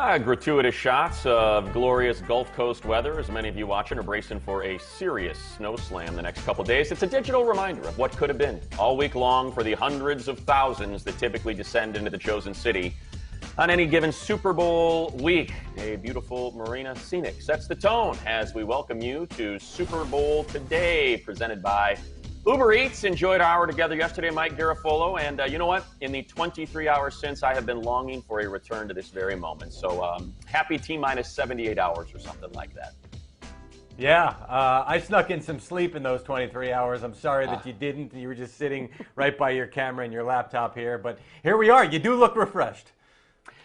Gratuitous shots of glorious Gulf Coast weather as many of you watching are bracing for a serious snow slam the next couple days. It's a digital reminder of what could have been all week long for the hundreds of thousands that typically descend into the chosen city on any given Super Bowl week. A beautiful marina scenic sets the tone as we welcome you to Super Bowl Today, presented by Uber Eats. Enjoyed our hour together yesterday, Mike Garafolo. And you know what? In the 23 hours since, I have been longing for a return to this very moment. So happy T-minus 78 hours or something like that. Yeah, I snuck in some sleep in those 23 hours. I'm sorry that you didn't. You were just sitting right by your camera and your laptop here. But here we are. You do look refreshed.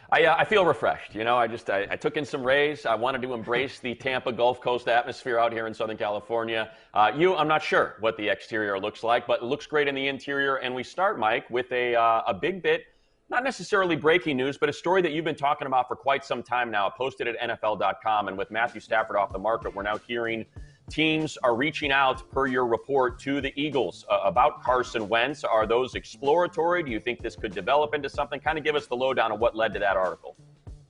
I feel refreshed. You know, I took in some rays. I wanted to embrace the Tampa Gulf Coast atmosphere out here in Southern California. I'm not sure what the exterior looks like, but it looks great in the interior. And we start, Mike, with a big bit, not necessarily breaking news, but a story that you've been talking about for quite some time now, posted at NFL.com. And with Matthew Stafford off the market, we're now hearing teams are reaching out, per your report, to the Eagles about Carson Wentz. Are those exploratory? Do you think this could develop into something? Kind of give us the lowdown of what led to that article.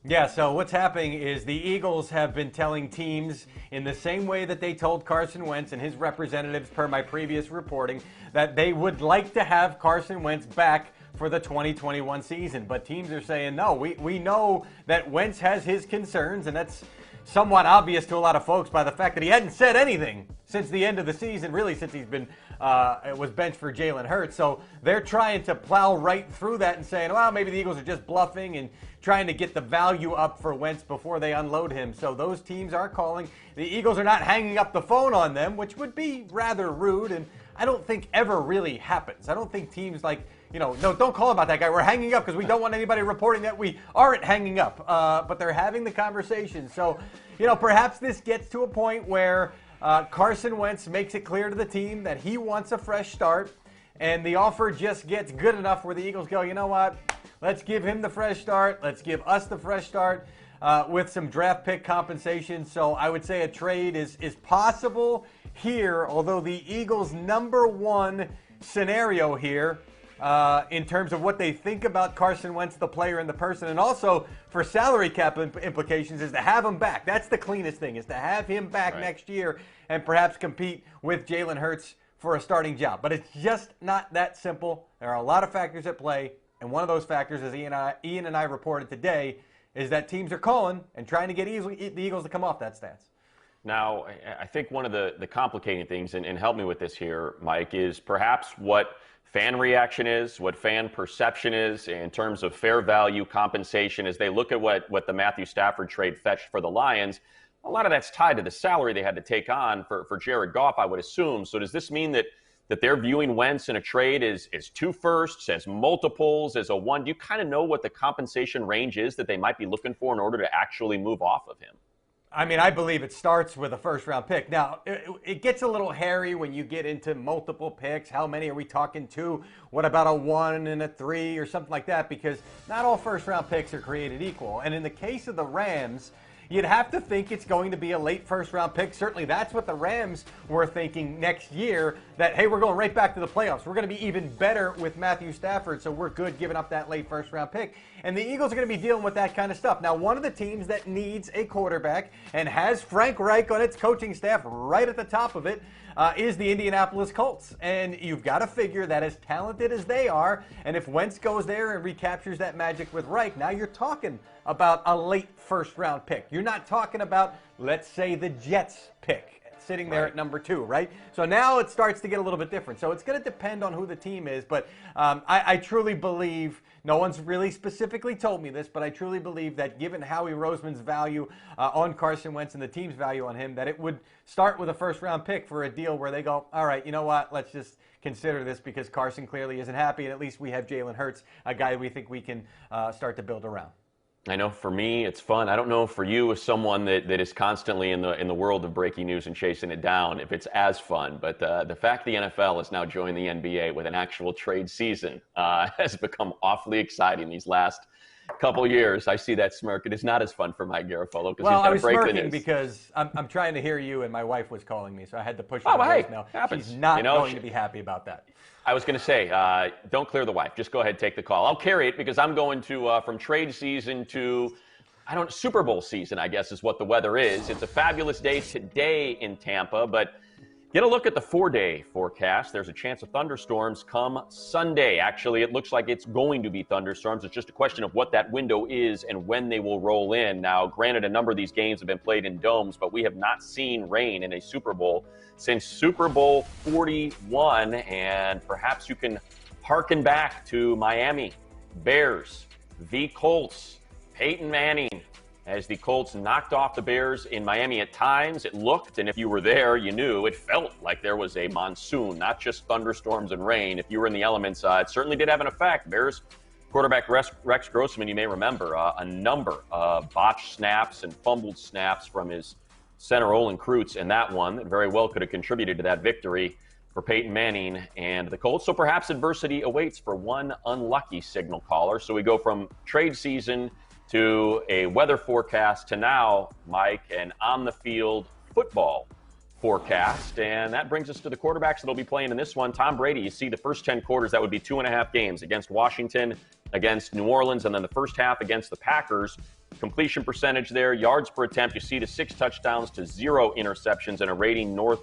Yeah, so what's happening is the Eagles have been telling teams in the same way that they told Carson Wentz and his representatives, per my previous reporting, that they would like to have Carson Wentz back for the 2021 season. But teams are saying, no, we know that Wentz has his concerns, and that's somewhat obvious to a lot of folks by the fact that he hadn't said anything since the end of the season, really since he's been was benched for Jalen Hurts. So they're trying to plow right through that and saying, well, maybe the Eagles are just bluffing and trying to get the value up for Wentz before they unload him. So those teams are calling. The Eagles are not hanging up the phone on them, which would be rather rude, and I don't think ever really happens. I don't think teams like, no, don't call about that guy. We're hanging up because we don't want anybody reporting that we aren't hanging up. But they're having the conversation. So, perhaps this gets to a point where Carson Wentz makes it clear to the team that he wants a fresh start, and the offer just gets good enough where the Eagles go, you know what? Let's give him the fresh start. Let's give us the fresh start with some draft pick compensation. So I would say a trade is possible here, although the Eagles' number one scenario here in terms of what they think about Carson Wentz, the player and the person, and also for salary cap implications, is to have him back. That's the cleanest thing, is to have him back next year and perhaps compete with Jalen Hurts for a starting job. But it's just not that simple. There are a lot of factors at play, and one of those factors, as Ian and I reported today, is that teams are calling and trying to get the Eagles to come off that stance. Now, I think one of the complicating things, and help me with this here, Mike, is perhaps what fan reaction is, what fan perception is in terms of fair value compensation as they look at what the Matthew Stafford trade fetched for the Lions. A lot of that's tied to the salary they had to take on for Jared Goff, I would assume. So does this mean that they're viewing Wentz in a trade as two firsts, as multiples, as a one? Do you kind of know what the compensation range is that they might be looking for in order to actually move off of him? I mean, I believe it starts with a first-round pick. Now, it gets a little hairy when you get into multiple picks. How many are we talking to? What about a 1 and a 3 or something like that? Because not all first-round picks are created equal. And in the case of the Rams, you'd have to think it's going to be a late first-round pick. Certainly that's what the Rams were thinking next year, that, hey, we're going right back to the playoffs. We're going to be even better with Matthew Stafford, so we're good giving up that late first-round pick. And the Eagles are going to be dealing with that kind of stuff. Now, one of the teams that needs a quarterback and has Frank Reich on its coaching staff right at the top of it is the Indianapolis Colts. And you've got to figure that as talented as they are, and if Wentz goes there and recaptures that magic with Reich, now you're talking about a late first-round pick. You're not talking about, let's say, the Jets pick sitting there at number 2, right? So now it starts to get a little bit different. So it's going to depend on who the team is, but I truly believe, no one's really specifically told me this, but I truly believe that given Howie Roseman's value on Carson Wentz and the team's value on him, that it would start with a first-round pick for a deal where they go, all right, you know what, let's just consider this because Carson clearly isn't happy, and at least we have Jalen Hurts, a guy we think we can start to build around. I know for me it's fun. I don't know for you as someone that is constantly in the world of breaking news and chasing it down if it's as fun. But the fact the NFL has now joined the NBA with an actual trade season has become awfully exciting these last couple years. I see that smirk. It is not as fun for Mike Garafolo because well, he's got I was to break the smirking news. Because I'm trying to hear you, and my wife was calling me, so I had to push her Oh, to hey, voicemail. happens. She's not going she- to be happy about that. I was going to say, don't clear the wife. Just go ahead and take the call. I'll carry it because I'm going to from trade season to Super Bowl season, I guess, is what the weather is. It's a fabulous day today in Tampa, but get a look at the 4-day forecast. There's a chance of thunderstorms come Sunday. Actually, it looks like it's going to be thunderstorms. It's just a question of what that window is and when they will roll in. Now, granted, a number of these games have been played in domes, but we have not seen rain in a Super Bowl since Super Bowl 41, and perhaps you can harken back to Miami, Bears, v. Colts, Peyton Manning, as the Colts knocked off the Bears in Miami. At times, it looked, and if you were there, you knew, it felt like there was a monsoon, not just thunderstorms and rain. If you were in the elements, it certainly did have an effect. Bears quarterback Rex Grossman, you may remember, a number of botched snaps and fumbled snaps from his center Olin Kreutz in that one that very well could have contributed to that victory for Peyton Manning and the Colts. So perhaps adversity awaits for one unlucky signal caller. So we go from trade season to a weather forecast to now, Mike, an on-the-field football forecast. And that brings us to the quarterbacks that will be playing in this one. Tom Brady, you see the first 10 quarters, that would be 2.5 games against Washington, against New Orleans, and then the first half against the Packers. Completion percentage there, yards per attempt, you see the 6 touchdowns to 0 interceptions and a rating north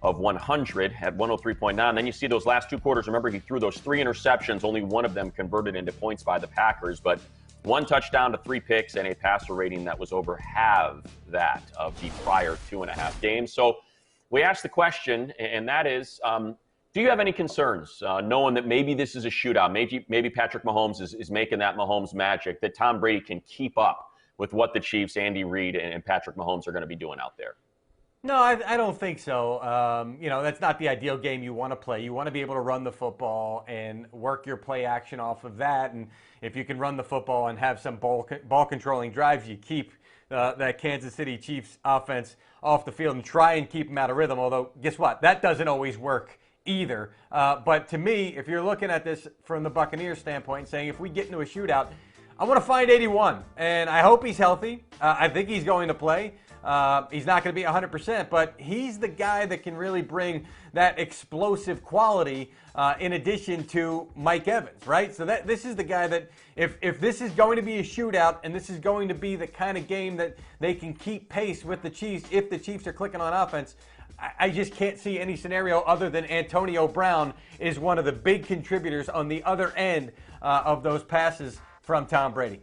of 100 at 103.9. Then you see those last 2 quarters. Remember, he threw those 3 interceptions, only one of them converted into points by the Packers, but 1 touchdown to 3 picks and a passer rating that was over half that of the prior 2.5 games. So we asked the question, and that is, do you have any concerns knowing that maybe this is a shootout? Maybe Patrick Mahomes is making that Mahomes magic, that Tom Brady can keep up with what the Chiefs, Andy Reid, and Patrick Mahomes are going to be doing out there? No, I don't think so. That's not the ideal game you want to play. You want to be able to run the football and work your play action off of that. And if you can run the football and have some ball controlling drives, you keep that Kansas City Chiefs offense off the field and try and keep them out of rhythm. Although, guess what? That doesn't always work either. But to me, if you're looking at this from the Buccaneers standpoint and saying if we get into a shootout, I want to find 81. And I hope he's healthy. I think he's going to play. He's not going to be 100%, but he's the guy that can really bring that explosive quality in addition to Mike Evans, right? So this is the guy that if this is going to be a shootout and this is going to be the kind of game that they can keep pace with the Chiefs, if the Chiefs are clicking on offense, I just can't see any scenario other than Antonio Brown is one of the big contributors on the other end of those passes from Tom Brady.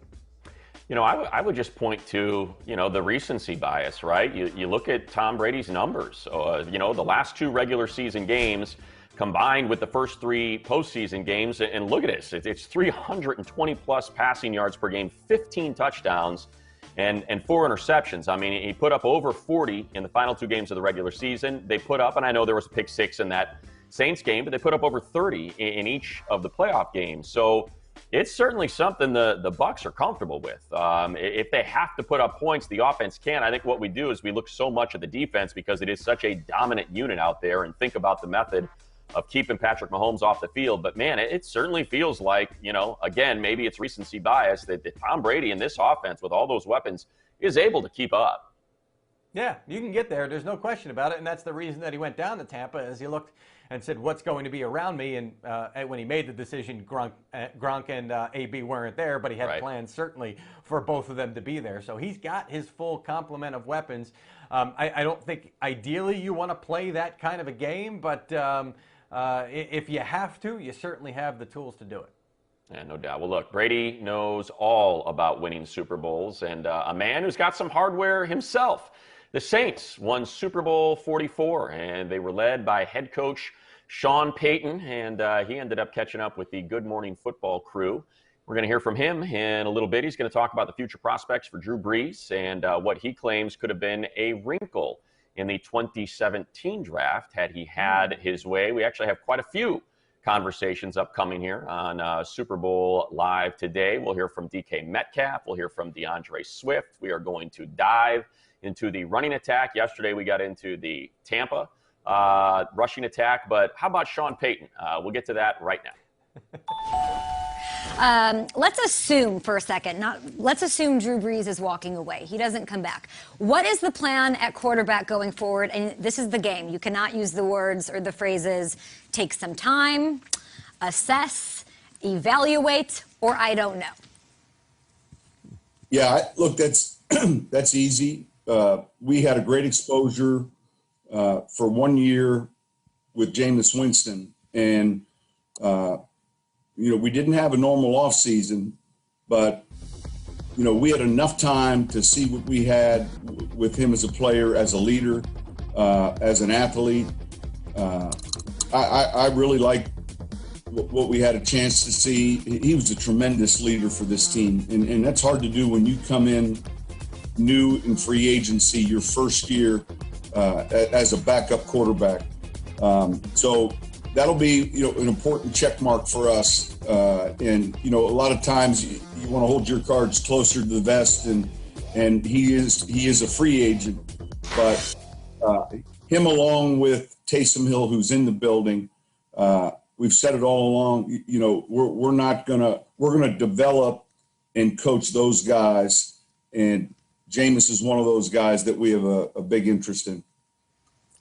I would just point to, the recency bias, right? You look at Tom Brady's numbers. The last 2 regular season games combined with the first 3 postseason games, and look at this. It's 320-plus passing yards per game, 15 touchdowns, and 4 interceptions. I mean, he put up over 40 in the final 2 games of the regular season. They put up, and I know there was a pick 6 in that Saints game, but they put up over 30 in each of the playoff games. So it's certainly something the Bucs are comfortable with. If they have to put up points, the offense can. I think what we do is we look so much at the defense because it is such a dominant unit out there and think about the method of keeping Patrick Mahomes off the field. But, man, it certainly feels like, again, maybe it's recency bias that Tom Brady in this offense with all those weapons is able to keep up. Yeah, you can get there. There's no question about it, and that's the reason that he went down to Tampa as he looked and said, what's going to be around me? And when he made the decision, Gronk and AB weren't there, but he had plans certainly for both of them to be there. So he's got his full complement of weapons. I don't think ideally you want to play that kind of a game, but if you have to, you certainly have the tools to do it. Yeah, no doubt. Well, look, Brady knows all about winning Super Bowls, and a man who's got some hardware himself. The Saints won Super Bowl 44, and they were led by head coach Sean Payton, and he ended up catching up with the Good Morning Football crew. We're going to hear from him in a little bit. He's going to talk about the future prospects for Drew Brees and what he claims could have been a wrinkle in the 2017 draft had he had his way. We actually have quite a few conversations upcoming here on Super Bowl Live today. We'll hear from DK Metcalf. We'll hear from DeAndre Swift. We are going to dive into the running attack. Yesterday we got into the Tampa rushing attack, but how about Sean Payton? We'll get to that right now. Let's assume for a second, let's assume Drew Brees is walking away. He doesn't come back. What is the plan at quarterback going forward? And this is the game. You cannot use the words or the phrases take some time, assess, evaluate, or I don't know. Yeah, look, that's that's easy. We had a great exposure for 1 year with Jameis Winston, and we didn't have a normal off season, but we had enough time to see what we had with him as a player, as a leader, as an athlete. I really like what we had a chance to see. He was a tremendous leader for this team, and that's hard to do when you come in new in free agency your first year as a backup quarterback. So that'll be an important check mark for us. And a lot of times you want to hold your cards closer to the vest, and he is a free agent, but him along with Taysom Hill, who's in the building. We've said it all along. We're gonna develop and coach those guys, and Jameis is one of those guys that we have a big interest in.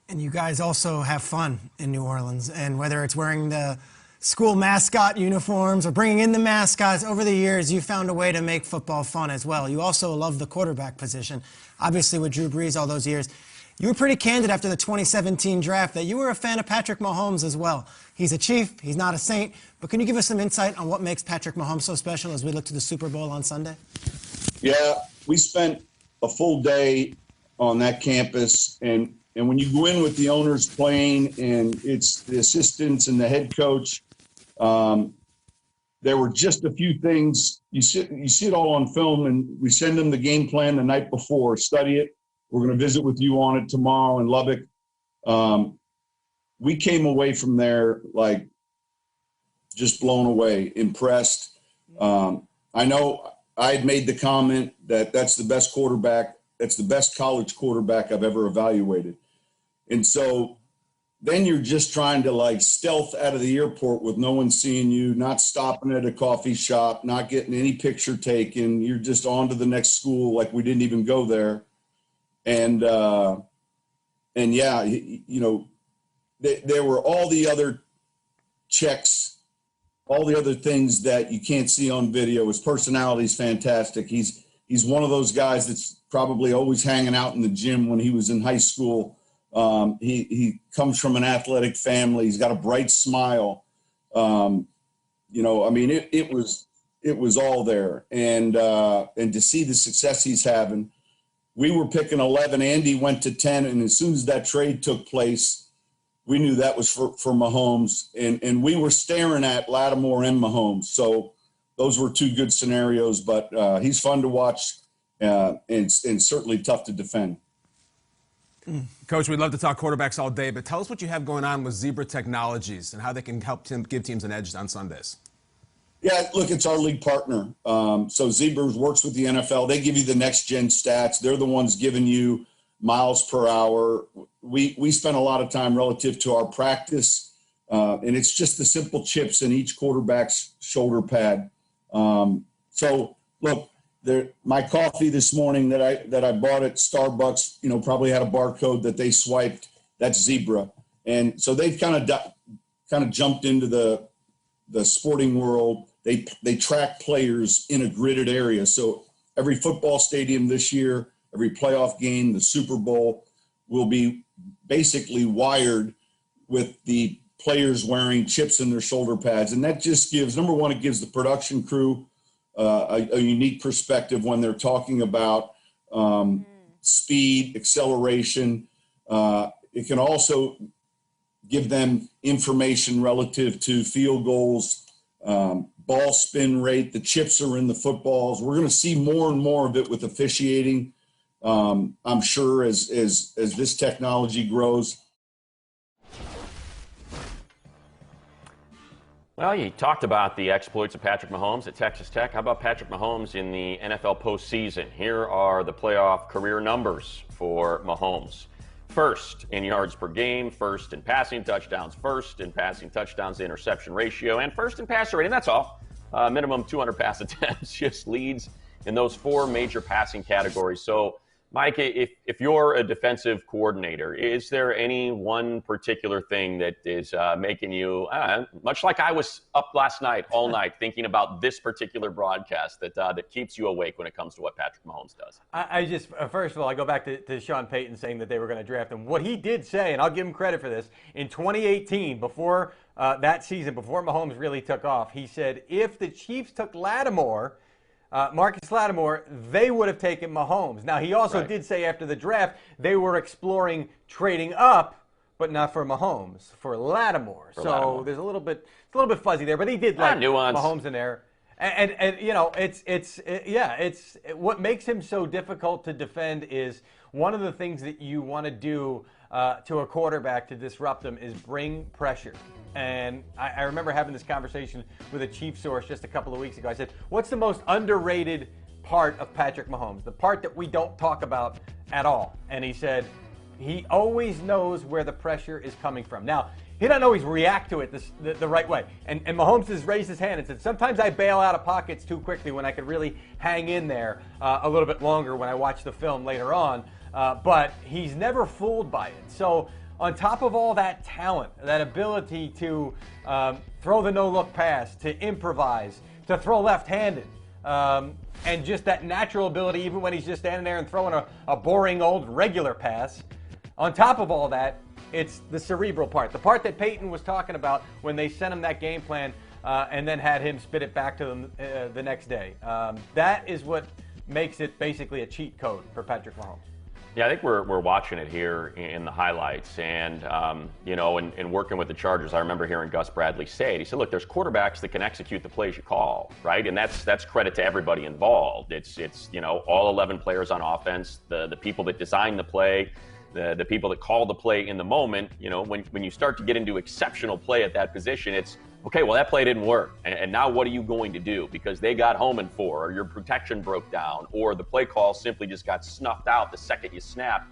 And you guys also have fun in New Orleans, and whether it's wearing the school mascot uniforms or bringing in the mascots, over the years you found a way to make football fun as well. You also love the quarterback position. Obviously, with Drew Brees all those years. You were pretty candid after the 2017 draft that you were a fan of Patrick Mahomes as well. He's a Chief, he's not a Saint, but can you give us some insight on what makes Patrick Mahomes so special as we look to the Super Bowl on Sunday? Yeah, we spent a full day on that campus, and when you go in with the owners playing and it's the assistants and the head coach, there were just a few things. You see it all on film, and we send them the game plan the night before, study it. We're going to visit with you on it tomorrow in Lubbock. We came away from there like just blown away, impressed. I know I had made the comment that that's the best quarterback. That's the best college quarterback I've ever evaluated. And so then you're just trying to stealth out of the airport with no one seeing you, not stopping at a coffee shop, not getting any picture taken. You're just on to the next school like we didn't even go there. And yeah, there were all the other checks, all the other things that you can't see on video. His personality is fantastic. He's one of those guys that's probably always hanging out in the gym when he was in high school. He comes from an athletic family. He's got a bright smile. It was all there. And to see the success he's having. We were picking 11. Andy went to 10, and as soon as that trade took place, we knew that was for Mahomes, and we were staring at Lattimore and Mahomes. So those were two good scenarios, but he's fun to watch and certainly tough to defend. Coach, we'd love to talk quarterbacks all day, but tell us what you have going on with Zebra Technologies and how they can help give teams an edge on Sundays. Yeah, look, it's our league partner. So Zebra works with the NFL. They give you the next-gen stats. They're the ones giving you miles per hour. We spend a lot of time relative to our practice, and it's just the simple chips in each quarterback's shoulder pad. So, look, my coffee this morning that I bought at Starbucks, probably had a barcode that they swiped. That's Zebra. And so they've kind of jumped into the sporting world. They track players in a gridded area. So every football stadium this year, every playoff game, the Super Bowl will be basically wired with the players wearing chips in their shoulder pads. And that just gives, number one, it gives the production crew a unique perspective when they're talking about speed, acceleration. It can also give them information relative to field goals, ball spin rate. The chips are in the footballs. We're going to see more and more of it with officiating, I'm sure, as this technology grows. Well, you talked about the exploits of Patrick Mahomes at Texas Tech. How about Patrick Mahomes in the NFL postseason? Here are the playoff career numbers for Mahomes. First in yards per game, first in passing touchdowns, first in passing touchdowns to interception ratio, and first in passer rating. That's all. Minimum 200 pass attempts, just leads in those four major passing categories. So Mike, if you're a defensive coordinator, is there any one particular thing that is making you, much like I was up last night, all night, thinking about this particular broadcast that keeps you awake when it comes to what Patrick Mahomes does? I just, first of all, I go back to Sean Payton saying that they were going to draft him. What he did say, and I'll give him credit for this, in 2018, before that season, before Mahomes really took off, he said if the Chiefs took Lattimore, Marcus Lattimore, they would have taken Mahomes. Now, he also did say after the draft they were exploring trading up, but not for Mahomes, for Lattimore. So there's a little bit fuzzy there, but he did like nuance. Mahomes in there. And you know, it's what makes him so difficult to defend is one of the things that you want to do to a quarterback to disrupt him is bring pressure. And I remember having this conversation with a Chief source just a couple of weeks ago. I said, what's the most underrated part of Patrick Mahomes? The part that we don't talk about at all. And he said, he always knows where the pressure is coming from. Now, he doesn't always react to it the right way. And Mahomes has raised his hand and said, sometimes I bail out of pockets too quickly when I could really hang in there a little bit longer when I watch the film later on. But he's never fooled by it. So on top of all that talent, that ability to throw the no-look pass, to improvise, to throw left-handed, and just that natural ability even when he's just standing there and throwing a boring old regular pass, on top of all that, it's the cerebral part, the part that Payton was talking about when they sent him that game plan and then had him spit it back to them the next day. That is what makes it basically a cheat code for Patrick Mahomes. Yeah, I think we're watching it here in the highlights. And, you know, in working with the Chargers, I remember hearing Gus Bradley say it. He said, look, there's quarterbacks that can execute the plays you call, right? And that's credit to everybody involved. It's you know, all 11 players on offense, the people that design the play, the people that call the play in the moment. You know, when you start to get into exceptional play at that position, it's, okay, well, that play didn't work. And now what are you going to do? Because they got home in 4, or your protection broke down, or the play call simply just got snuffed out the second you snap.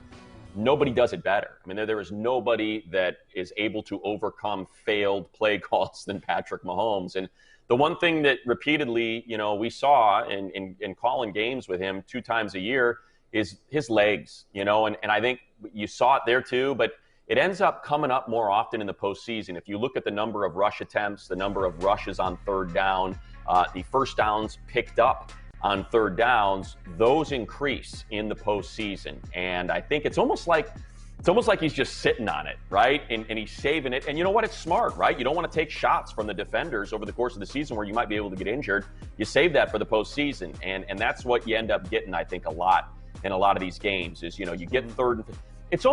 Nobody does it better. I mean, there is nobody that is able to overcome failed play calls than Patrick Mahomes. And the one thing that repeatedly, you know, we saw in calling games with him 2 times a year is his legs, you know, and I think you saw it there too, but it ends up coming up more often in the postseason. If you look at the number of rush attempts, the number of rushes on 3rd down, the first downs picked up on 3rd downs, those increase in the postseason. And I think it's almost like he's just sitting on it, right? And he's saving it. And you know what? It's smart, right? You don't want to take shots from the defenders over the course of the season where you might be able to get injured. You save that for the postseason. And that's what you end up getting, I think, a lot in a lot of these games is, you know, you get 3rd and it's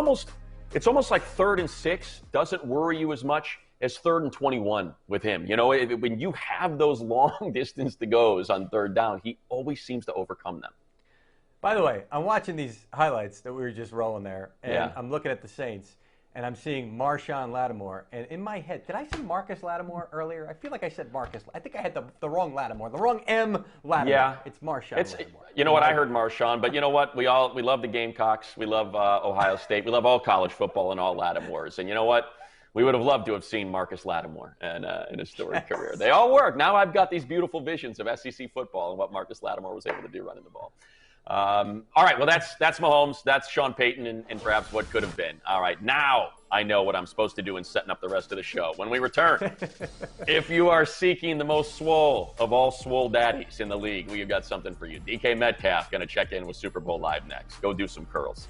almost like 3rd and 6 doesn't worry you as much as 3rd and 21 with him. You know, when you have those long distance to goes on 3rd down, he always seems to overcome them. By the way, I'm watching these highlights that we were just rolling there, and I'm looking at the Saints, and I'm seeing Marshawn Lattimore. And in my head, did I say Marcus Lattimore earlier? I feel like I said Marcus. I think I had the wrong Lattimore, the wrong M Lattimore. Yeah. It's Marshawn Lattimore. You know what? I heard Marshawn, but you know what? We love the Gamecocks. We love Ohio State. We love all college football and all Lattimores. And you know what? We would have loved to have seen Marcus Lattimore in his storied career. They all work. Now I've got these beautiful visions of SEC football and what Marcus Lattimore was able to do running the ball. All right, well, that's Mahomes. That's Sean Payton and perhaps what could have been. All right, now I know what I'm supposed to do in setting up the rest of the show. When we return, if you are seeking the most swole of all swole daddies in the league, we've got something for you. DK Metcalf going to check in with Super Bowl Live next. Go do some curls.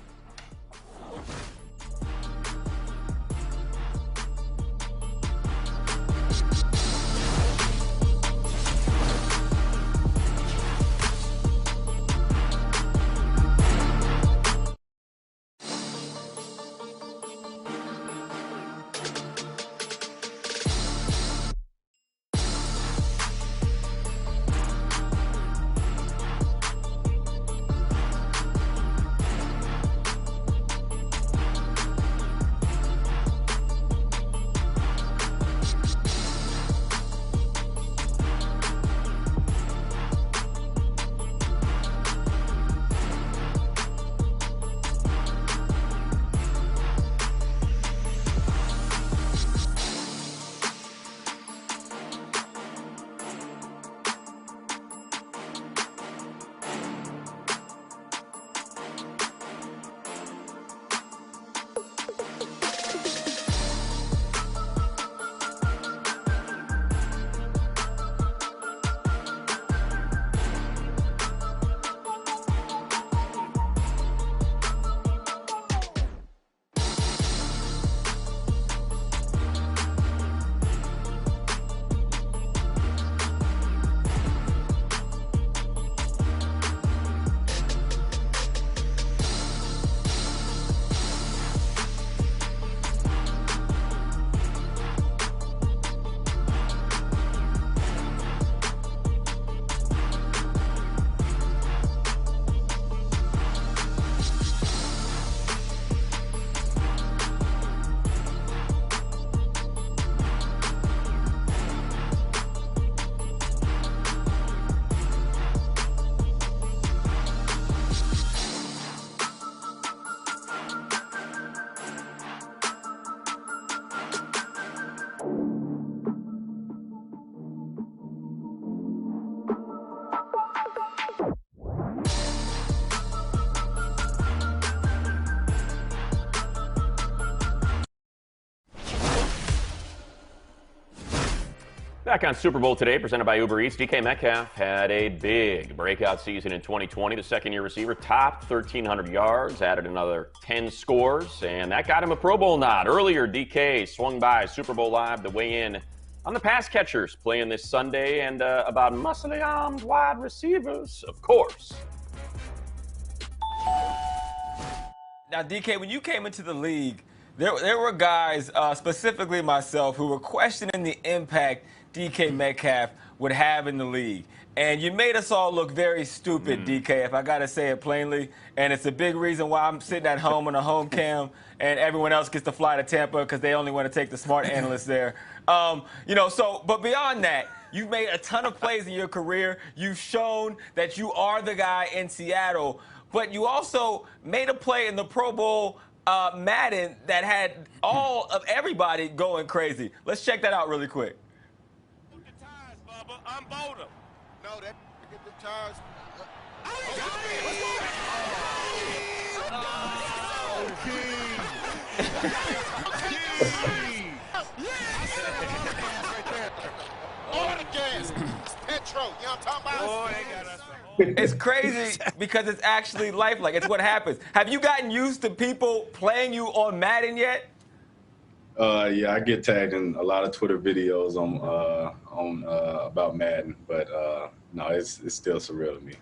Back on Super Bowl today, presented by Uber Eats, DK Metcalf had a big breakout season in 2020. The second-year receiver topped 1,300 yards, added another 10 scores, and that got him a Pro Bowl nod. Earlier, DK swung by Super Bowl Live to weigh in on the pass catchers playing this Sunday and about muscly-armed wide receivers, of course. Now, DK, when you came into the league, there were guys, specifically myself, who were questioning the impact DK Metcalf would have in the league. And you made us all look very stupid, DK, if I got to say it plainly. And it's a big reason why I'm sitting at home on a home cam and everyone else gets to fly to Tampa because they only want to take the smart analysts there. But beyond that, you've made a ton of plays in your career. You've shown that you are the guy in Seattle. But you also made a play in the Pro Bowl Madden that had all of everybody going crazy. Let's check that out really quick. Look at tires, Bubba. Unbolt them. No, that get the tires. On the gas. Petro. You know what I'm talking about? It's crazy because it's actually lifelike. It's what happens. Have you gotten used to people playing you on Madden yet? Yeah, I get tagged in a lot of Twitter videos on about Madden, but no, it's still surreal to me.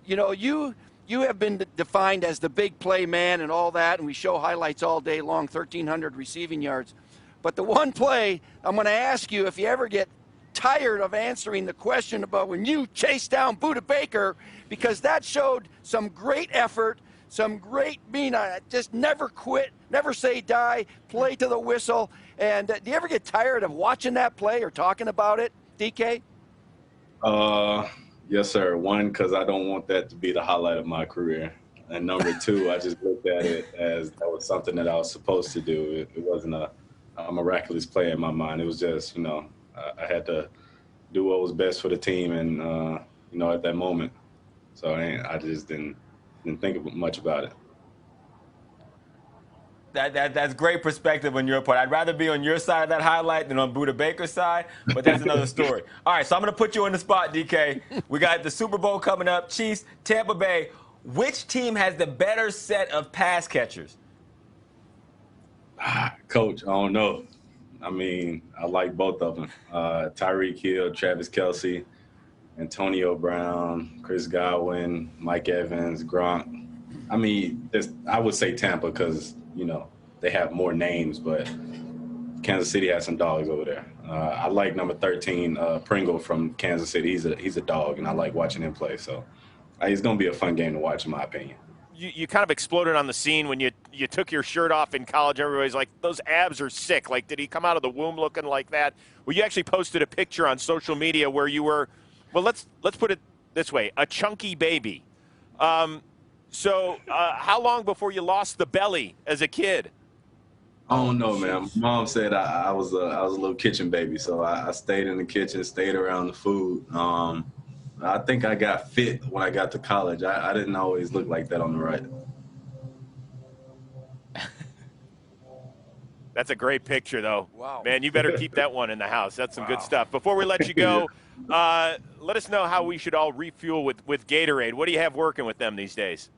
You know, you have been defined as the big play man and all that, and we show highlights all day long, 1,300 receiving yards. But the one play, I'm going to ask you if you ever get tired of answering the question about when you chased down Buda Baker, because that showed some great effort, some great just never quit, never say die, play to the whistle. And do you ever get tired of watching that play or talking about it, DK? Yes, sir. One, because I don't want that to be the highlight of my career. And number two, I just looked at it as that was something that I was supposed to do. It wasn't a miraculous play in my mind. It was just, I had to do what was best for the team and, at that moment. So I just didn't think much about it. That's great perspective on your part. I'd rather be on your side of that highlight than on Buda Baker's side, but that's another story. All right, so I'm going to put you on the spot, DK. We got the Super Bowl coming up, Chiefs, Tampa Bay. Which team has the better set of pass catchers? Coach, I don't know. I mean, I like both of them. Tyreek Hill, Travis Kelce, Antonio Brown, Chris Godwin, Mike Evans, Gronk. I mean, I would say Tampa because, they have more names, but Kansas City has some dogs over there. I like number 13, Pringle from Kansas City. He's a dog, and I like watching him play. So it's going to be a fun game to watch, in my opinion. You kind of exploded on the scene when you took your shirt off in college. Everybody's like, those abs are sick. Like, did he come out of the womb looking like that? Well, you actually posted a picture on social media where you were, well, let's put it this way, a chunky baby. So how long before you lost the belly as a kid? I don't know, man. My mom said I was a little kitchen baby, so I stayed in the kitchen, stayed around the food. I think I got fit when I got to college. I didn't always look like that on the right. That's a great picture, though. Wow. Man, you better keep that one in the house. That's some good stuff. Before we let you go, let us know how we should all refuel with Gatorade. What do you have working with them these days?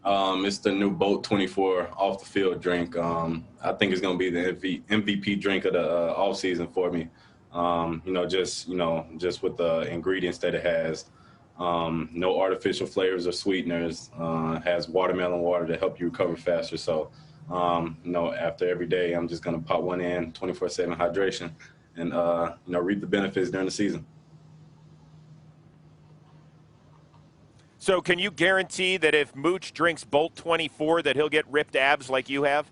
It's the new Bolt 24 off the field drink. I think it's going to be the MVP drink of the off season for me. Just with the ingredients that it has, no artificial flavors or sweeteners, has watermelon water to help you recover faster. So, after every day, I'm just going to pop one in, 24/7 hydration, and, reap the benefits during the season. So can you guarantee that if Mooch drinks Bolt 24 that he'll get ripped abs like you have?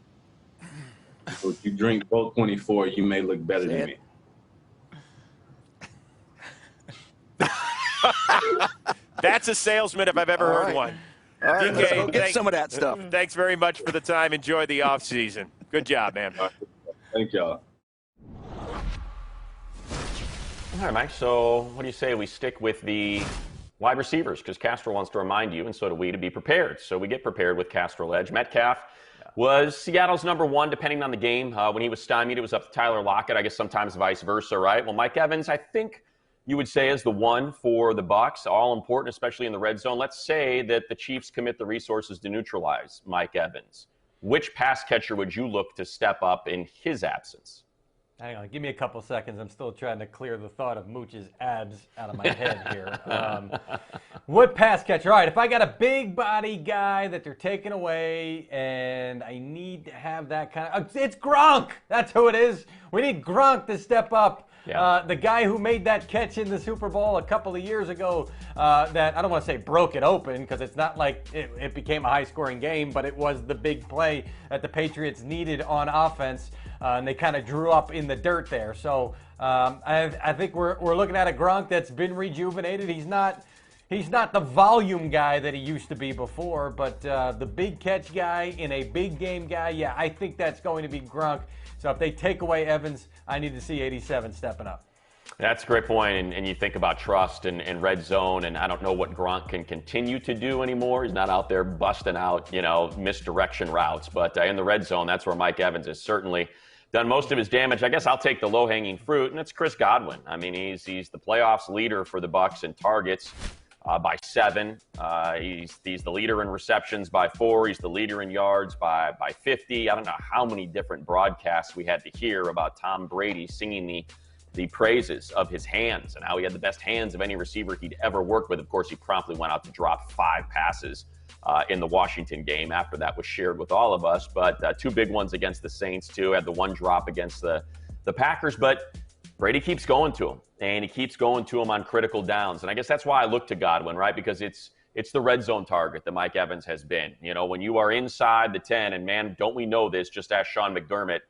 So if you drink Bolt 24, you may look better than me. That's a salesman if I've ever heard one. All right, DK, let's go get some of that stuff. Thanks very much for the time. Enjoy the off season. Good job, man. Thank y'all. All right, Mike. So what do you say we stick with the wide receivers? Because Castro wants to remind you, and so do we, to be prepared. So we get prepared with Castrol Edge. Metcalf Was Seattle's number one, depending on the game. When he was stymied, it was up to Tyler Lockett. I guess sometimes vice versa, right? Well, Mike Evans, I think you would say, is the one for the Bucs. All important, especially in the red zone. Let's say that the Chiefs commit the resources to neutralize Mike Evans. Which pass catcher would you look to step up in his absence? Hang on, give me a couple seconds. I'm still trying to clear the thought of Mooch's abs out of my head here. What pass catcher? All right, if I got a big body guy that they're taking away and I need to have that kind of... it's Gronk! That's who it is. We need Gronk to step up. Yeah. The guy who made that catch in the Super Bowl a couple of years ago that, I don't want to say broke it open because it's not like it became a high-scoring game, but it was the big play that the Patriots needed on offense, and they kind of drew up in the dirt there. So I think we're looking at a Gronk that's been rejuvenated. He's not the volume guy that he used to be before, but the big catch guy in a big game guy, yeah, I think that's going to be Gronk. So if they take away Evans, I need to see 87 stepping up. That's a great point, and you think about trust and red zone, and I don't know what Gronk can continue to do anymore. He's not out there busting out, misdirection routes, but in the red zone, that's where Mike Evans has certainly done most of his damage. I guess I'll take the low-hanging fruit, and it's Chris Godwin. I mean, he's the playoffs leader for the Bucs in targets by 7. He's the leader in receptions by 4. He's the leader in yards by 50. I don't know how many different broadcasts we had to hear about Tom Brady singing the praises of his hands and how he had the best hands of any receiver he'd ever worked with. Of course, he promptly went out to drop 5 passes in the Washington game after that was shared with all of us. But 2 big ones against the Saints, too. Had the 1 drop against the Packers. But Brady keeps going to him, and he keeps going to him on critical downs. And I guess that's why I look to Godwin, right? Because it's the red zone target that Mike Evans has been. When you are inside the 10, and man, don't we know this, just ask Sean McDermott,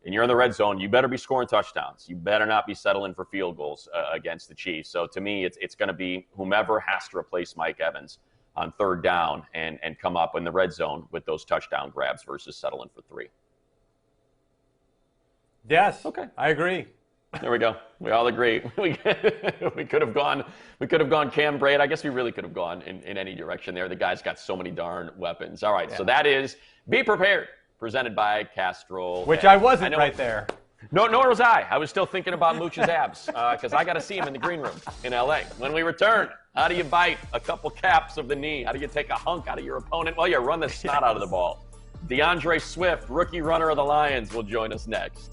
and you're in the red zone, you better be scoring touchdowns. You better not be settling for field goals against the Chiefs. So to me, it's going to be whomever has to replace Mike Evans on 3rd down and come up in the red zone with those touchdown grabs versus settling for 3. Yes. Okay. I agree. There we go. We all agree. We could have gone Cam Brate. I guess we really could have gone in any direction there. The guy's got so many darn weapons. All right, So that is Be Prepared, presented by Castrol. Which I wasn't right there. No, nor was I. I was still thinking about Mooch's abs because I got to see him in the green room in L.A. When we return, how do you bite a couple caps of the knee? How do you take a hunk out of your opponent? Well, you run the snot out of the ball. DeAndre Swift, rookie runner of the Lions, will join us next.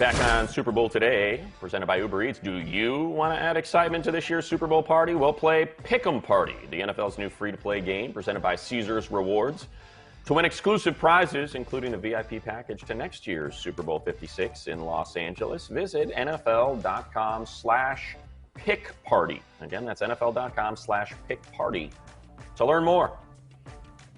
Back on Super Bowl today, presented by Uber Eats. Do you want to add excitement to this year's Super Bowl party? Well, play Pick'em Party, the NFL's new free-to-play game presented by Caesars Rewards. To win exclusive prizes, including the VIP package to next year's Super Bowl 56 in Los Angeles, visit NFL.com/pickparty. Again, that's NFL.com/pickparty to learn more.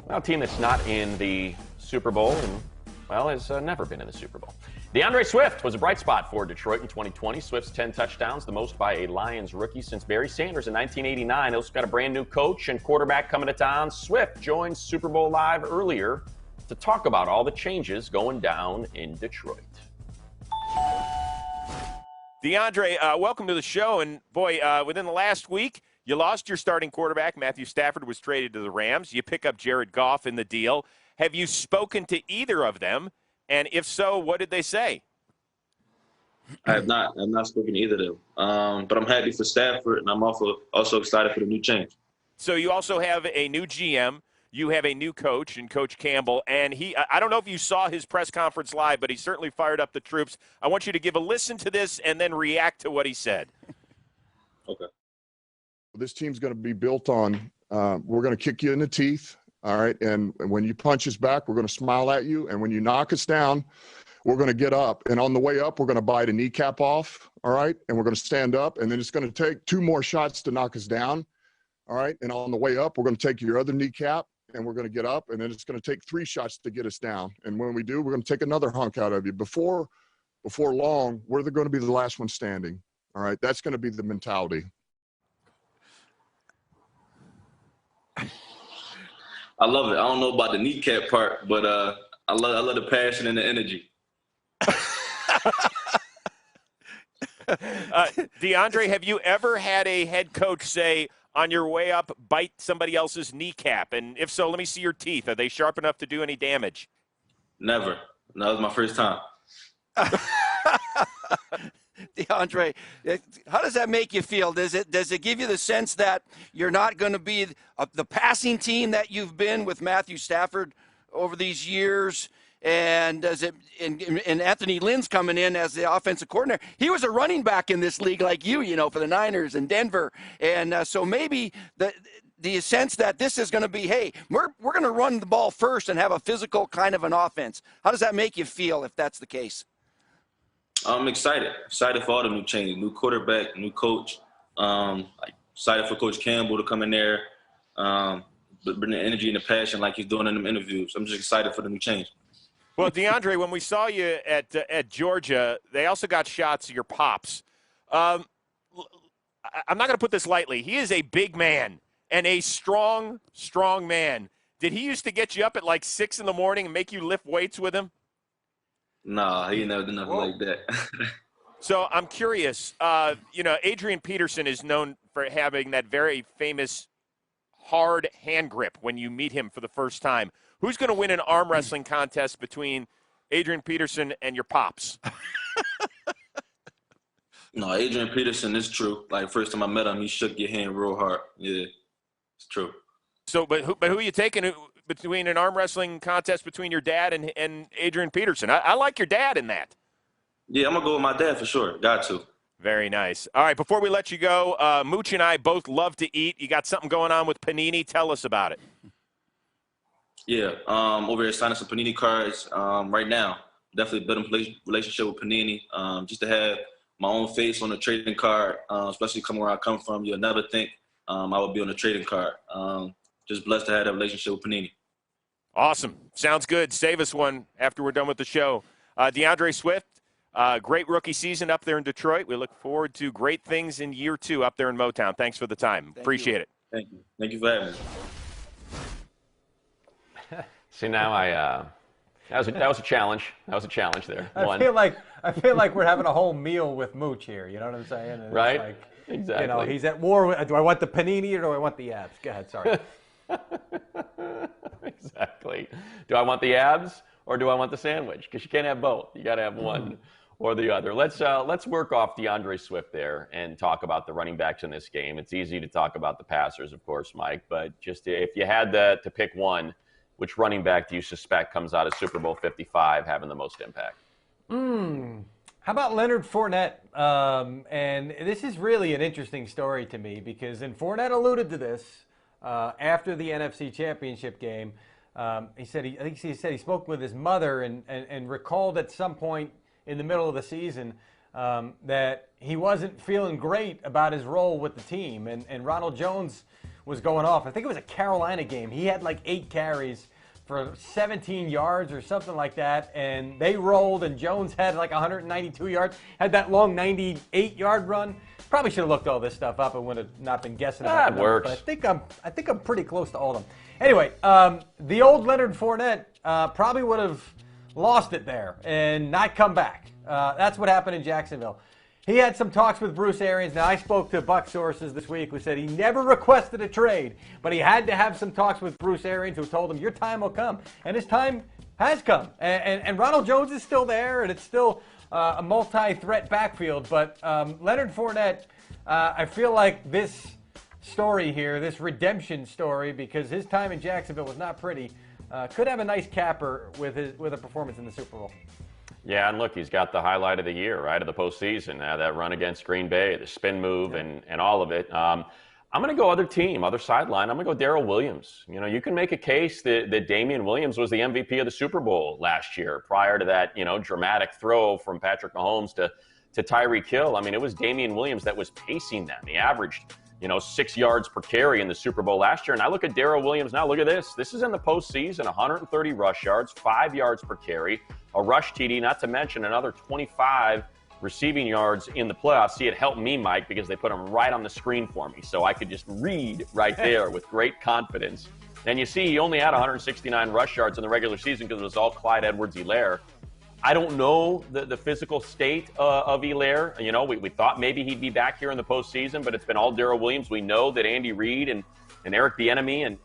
Well, a team that's not in the Super Bowl and, well, has never been in the Super Bowl. DeAndre Swift was a bright spot for Detroit in 2020. Swift's 10 touchdowns, the most by a Lions rookie since Barry Sanders in 1989. He's got a brand new coach and quarterback coming to town. Swift joined Super Bowl Live earlier to talk about all the changes going down in Detroit. DeAndre, welcome to the show. And, boy, within the last week, you lost your starting quarterback. Matthew Stafford was traded to the Rams. You pick up Jared Goff in the deal. Have you spoken to either of them? And if so, what did they say? I have not. I've not spoken to either of them. But I'm happy for Stafford, and I'm also excited for the new change. So you also have a new GM. You have a new coach, and Coach Campbell. And I don't know if you saw his press conference live, but he certainly fired up the troops. I want you to give a listen to this and then react to what he said. Okay. This team's going to be built on we're going to kick you in the teeth. All right. And when you punch us back, we're going to smile at you. And when you knock us down, we're going to get up. And on the way up, we're going to bite a kneecap off. All right. And we're going to stand up. And then it's going to take 2 more shots to knock us down. All right. And on the way up, we're going to take your other kneecap and we're going to get up. And then it's going to take 3 shots to get us down. And when we do, we're going to take another hunk out of you. Before long, we're going to be the last one standing. All right. That's going to be the mentality. I love it. I don't know about the kneecap part, but I love the passion and the energy. DeAndre, have you ever had a head coach say, on your way up, bite somebody else's kneecap? And if so, let me see your teeth. Are they sharp enough to do any damage? Never. No, that was my first time. DeAndre, how does that make you feel? Does it give you the sense that you're not going to be the passing team that you've been with Matthew Stafford over these years? And does it? And Anthony Lynn's coming in as the offensive coordinator. He was a running back in this league, like you know, for the Niners and Denver. And so maybe the sense that this is going to be, hey, we're going to run the ball first and have a physical kind of an offense. How does that make you feel if that's the case? I'm excited for all the new changes, new quarterback, new coach. Excited for Coach Campbell to come in there, but bring the energy and the passion like he's doing in them interviews. I'm just excited for the new change. Well, DeAndre, when we saw you at Georgia, they also got shots of your pops. I'm not going to put this lightly. He is a big man and a strong man. Did he used to get you up at like 6 in the morning and make you lift weights with him? Nah, he never did nothing like that. So I'm curious. Adrian Peterson is known for having that very famous hard hand grip when you meet him for the first time. Who's going to win an arm wrestling contest between Adrian Peterson and your pops? No, Adrian Peterson is true. Like, first time I met him, he shook your hand real hard. Yeah, it's true. So, but who are you taking between an arm wrestling contest between your dad and Adrian Peterson? I like your dad in that. Yeah, I'm going to go with my dad for sure. Got to. Very nice. All right, before we let you go, Mooch and I both love to eat. You got something going on with Panini. Tell us about it. Yeah, over here signing some Panini cards right now. Definitely building relationship with Panini. Just to have my own face on the trading card, especially coming where I come from, you'll never think I would be on the trading card. Just blessed to have that relationship with Panini. Awesome. Sounds good. Save us one after we're done with the show. DeAndre Swift, great rookie season up there in Detroit. We look forward to great things in year 2 up there in Motown. Thanks for the time. Appreciate it. Thank you. Thank you for having me. See, now that was a challenge. That was a challenge there. I feel like we're having a whole meal with Mooch here. You know what I'm saying? And right. It's like, exactly. You know, he's at war with, do I want the panini or do I want the abs? Go ahead. Sorry. Exactly. Do I want the abs or do I want the sandwich? Because you can't have both. You got to have one or the other. Let's work off DeAndre Swift there and talk about the running backs in this game. It's easy to talk about the passers, of course, Mike, but just if you had to pick one, which running back do you suspect comes out of Super Bowl 55 having the most impact? How about Leonard Fournette? And this is really an interesting story to me because, and Fournette alluded to this after the NFC Championship game. He said he spoke with his mother and recalled at some point in the middle of the season that he wasn't feeling great about his role with the team. And Ronald Jones was going off. I think it was a Carolina game. He had like 8 carries for 17 yards or something like that, and they rolled, and Jones had like 192 yards, had that long 98-yard run. Probably should have looked all this stuff up and would have not been guessing about That works. But I think I'm pretty close to all of them. Anyway, the old Leonard Fournette probably would have lost it there and not come back. That's what happened in Jacksonville. He had some talks with Bruce Arians. Now, I spoke to Buck sources this week who said he never requested a trade, but he had to have some talks with Bruce Arians, who told him, your time will come. And his time has come. And Ronald Jones is still there, and it's still a multi-threat backfield. But Leonard Fournette, I feel like this story here, this redemption story, because his time in Jacksonville was not pretty, could have a nice capper with a performance in the Super Bowl. Yeah, and look, he's got the highlight of the year, right, of the postseason. That run against Green Bay, the spin move, and all of it. I'm going to go other team, other sideline. I'm going to go Darrell Williams. You know, you can make a case that Damian Williams was the MVP of the Super Bowl last year prior to that, dramatic throw from Patrick Mahomes to Tyreek Hill. I mean, it was Damian Williams that was pacing them. He averaged 6 yards per carry in the Super Bowl last year. And I look at Darrell Williams now. Look at this. This is in the postseason, 130 rush yards, 5 yards per carry, a rush TD, not to mention another 25 receiving yards in the playoffs. See, it helped me, Mike, because they put them right on the screen for me. So I could just read right there with great confidence. And you see, he only had 169 rush yards in the regular season because it was all Clyde Edwards-Helaire. I don't know the physical state of Helaire. We thought maybe he'd be back here in the postseason, but it's been all Darrell Williams. We know that Andy Reid and Eric Bieniemy and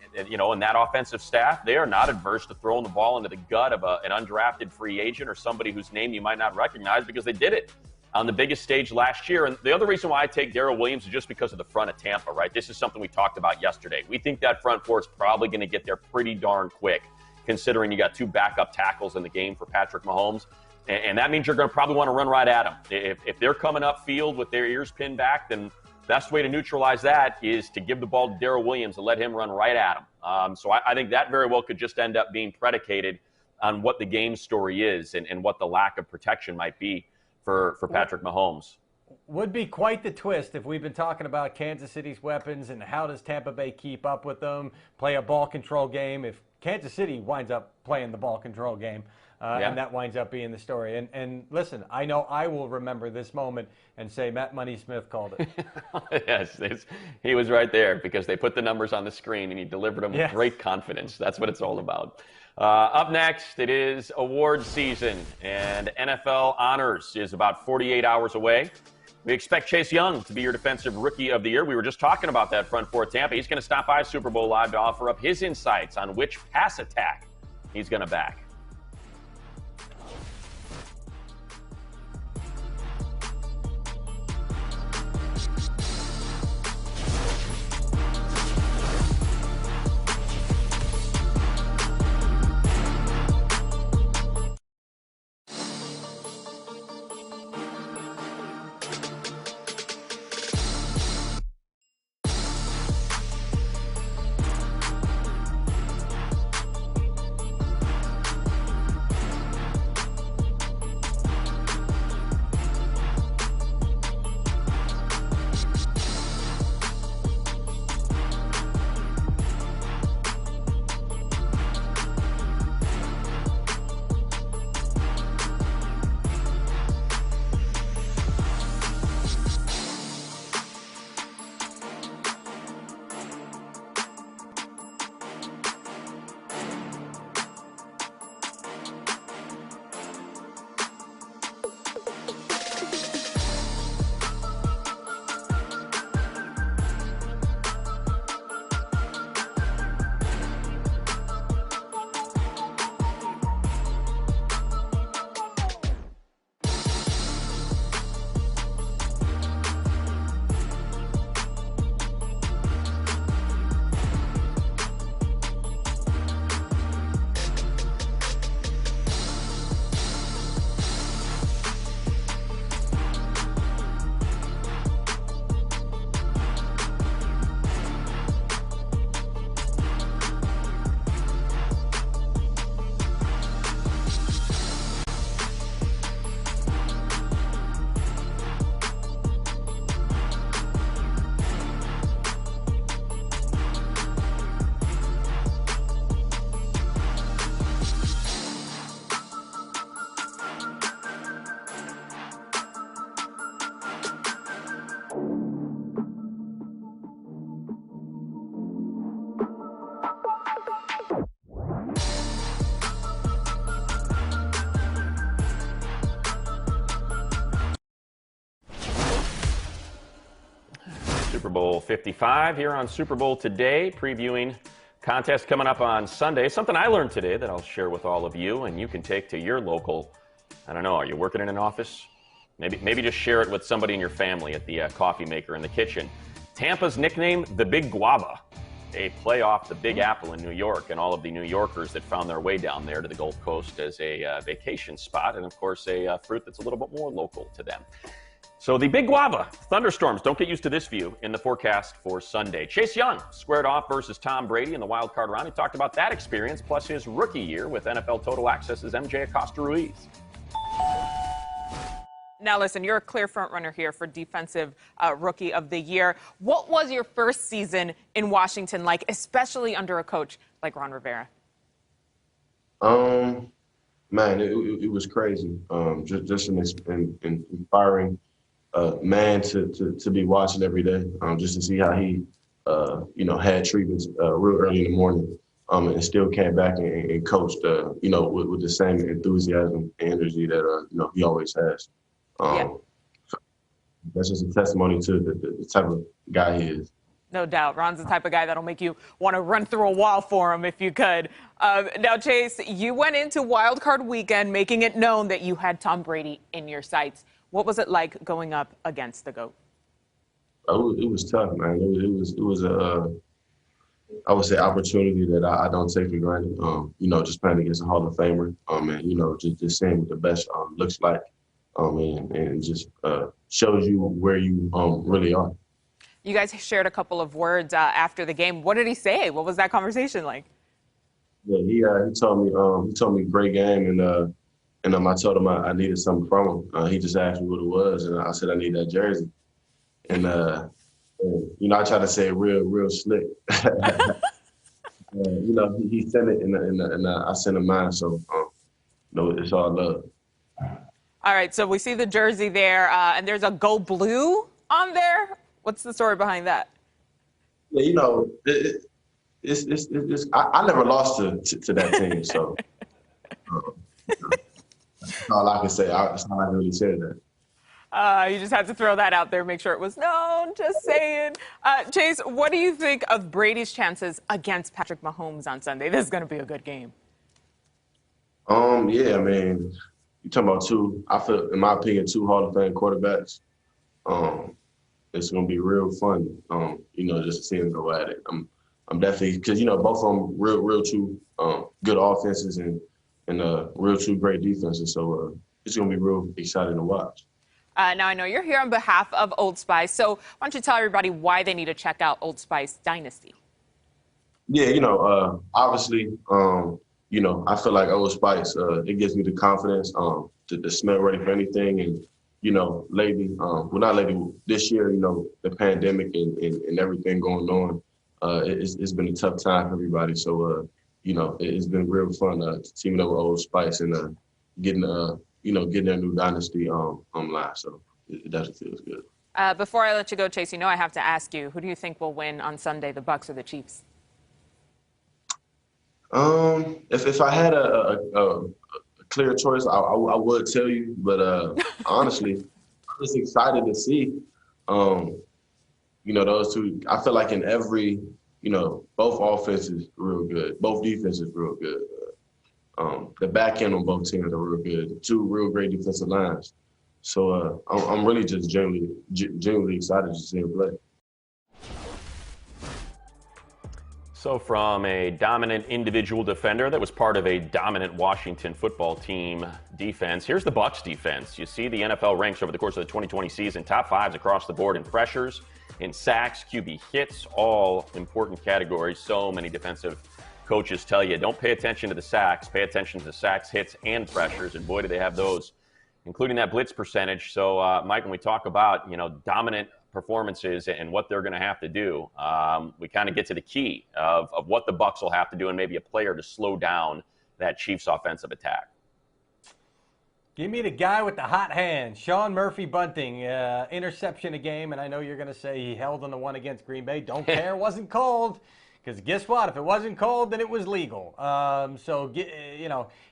that offensive staff, they are not adverse to throwing the ball into the gut of an undrafted free agent or somebody whose name you might not recognize, because they did it on the biggest stage last year. And the other reason why I take Darrell Williams is just because of the front of Tampa, right? This is something we talked about yesterday. We think that front four is probably going to get there pretty darn quick, considering you got 2 backup tackles in the game for Patrick Mahomes. And that means you're going to probably want to run right at them. If they're coming up field with their ears pinned back, then best way to neutralize that is to give the ball to Darrell Williams and let him run right at him. So I think that very well could just end up being predicated on what the game story is and what the lack of protection might be for Patrick Mahomes. Would be quite the twist if we've been talking about Kansas City's weapons and how does Tampa Bay keep up with them, play a ball control game. If Kansas City winds up playing the ball control game, and that winds up being the story. And listen, I know I will remember this moment and say Matt Money Smith called it. Yes, he was right there because they put the numbers on the screen and he delivered them with great confidence. That's what it's all about. Up next, it is award season, and NFL Honors is about 48 hours away. We expect Chase Young to be your Defensive Rookie of the Year. We were just talking about that front four at Tampa. He's going to stop by Super Bowl Live to offer up his insights on which pass attack he's going to back. Super Bowl 55 here on Super Bowl Today, previewing contest coming up on Sunday. Something I learned today that I'll share with all of you, and you can take to your local. I don't know, are you working in an office? Maybe just share it with somebody in your family at the coffee maker in the kitchen. Tampa's nickname, the Big Guava, a play off the Big Apple in New York, and all of the New Yorkers that found their way down there to the Gulf Coast as a vacation spot, and of course a fruit that's a little bit more local to them. So the Big Guava, thunderstorms, don't get used to this view in the forecast for Sunday. Chase Young squared off versus Tom Brady in the wild card round. He talked about that experience plus his rookie year with NFL Total Access's MJ Acosta-Ruiz. Now, listen, you're a clear front runner here for Defensive Rookie of the Year. What was your first season in Washington like, especially under a coach like Ron Rivera? Man, it was crazy. Just an inspiring man to be watching every day. Just to see how he, had treatments real early in the morning, and still came back and coached, with the same enthusiasm and energy that he always has. So that's just a testimony to the type of guy he is. No doubt. Ron's the type of guy that'll make you want to run through a wall for him if you could. Now, Chase, you went into Wild Card Weekend making it known that you had Tom Brady in your sights. What was it like going up against the GOAT? Oh, it was tough, man. It was I would say, opportunity that I don't take for granted. Just playing against a Hall of Famer, and just seeing what the best looks like. And just shows you where you really are. You guys shared a couple of words after the game. What did he say? What was that conversation like? Yeah, he told me great game, and I told him I needed something from him. He just asked me what it was, and I said I need that jersey. And I tried to say it real slick. He sent it, and I sent him mine. So it's all love. All right, so we see the jersey there, and there's a Go Blue on there. What's the story behind that? Yeah, it's I never lost to that team, so that's all I can say. That's all I can really say to that. You just had to throw that out there, make sure it was known, just saying. Chase, what do you think of Brady's chances against Patrick Mahomes on Sunday? This is going to be a good game. Yeah, I mean, you're talking about in my opinion, two Hall of Fame quarterbacks. It's going to be real fun, just to see them go at it. I'm definitely, because, both of them real true good offenses and real true great defenses. So it's going to be real exciting to watch. Now, I know you're here on behalf of Old Spice, so why don't you tell everybody why they need to check out Old Spice Dynasty? Yeah, obviously, I feel like Old Spice, it gives me the confidence to smell ready for anything. And, lately, not lately, this year, the pandemic and everything going on, it's been a tough time for everybody. So, it's been real fun teaming up with Old Spice and getting their new dynasty live. So it definitely feels good. Before I let you go, Chase, I have to ask you, who do you think will win on Sunday, the Bucs or the Chiefs? If I had a clear choice, I would tell you. But honestly, I'm just excited to see, those two. I feel like in every, both offenses real good, both defenses real good. The back end on both teams are real good. Two real great defensive lines. So I'm really just genuinely excited to see him play. So from a dominant individual defender that was part of a dominant Washington football team defense, here's the Bucs defense. You see the NFL ranks over the course of the 2020 season, top fives across the board in pressures, in sacks, QB hits, all important categories. So many defensive coaches tell you, don't pay attention to the sacks, pay attention to the sacks, hits, and pressures, and boy, do they have those, including that blitz percentage. So, Mike, when we talk about, dominant performances and what they're going to have to do, we kind of get to the key of what the Bucs will have to do and maybe a player to slow down that Chiefs offensive attack. Give me the guy with the hot hand, Sean Murphy-Bunting, interception a game, and I know you're going to say he held on the one against Green Bay. Don't care, wasn't called. Because guess what? If it wasn't called, then it was legal.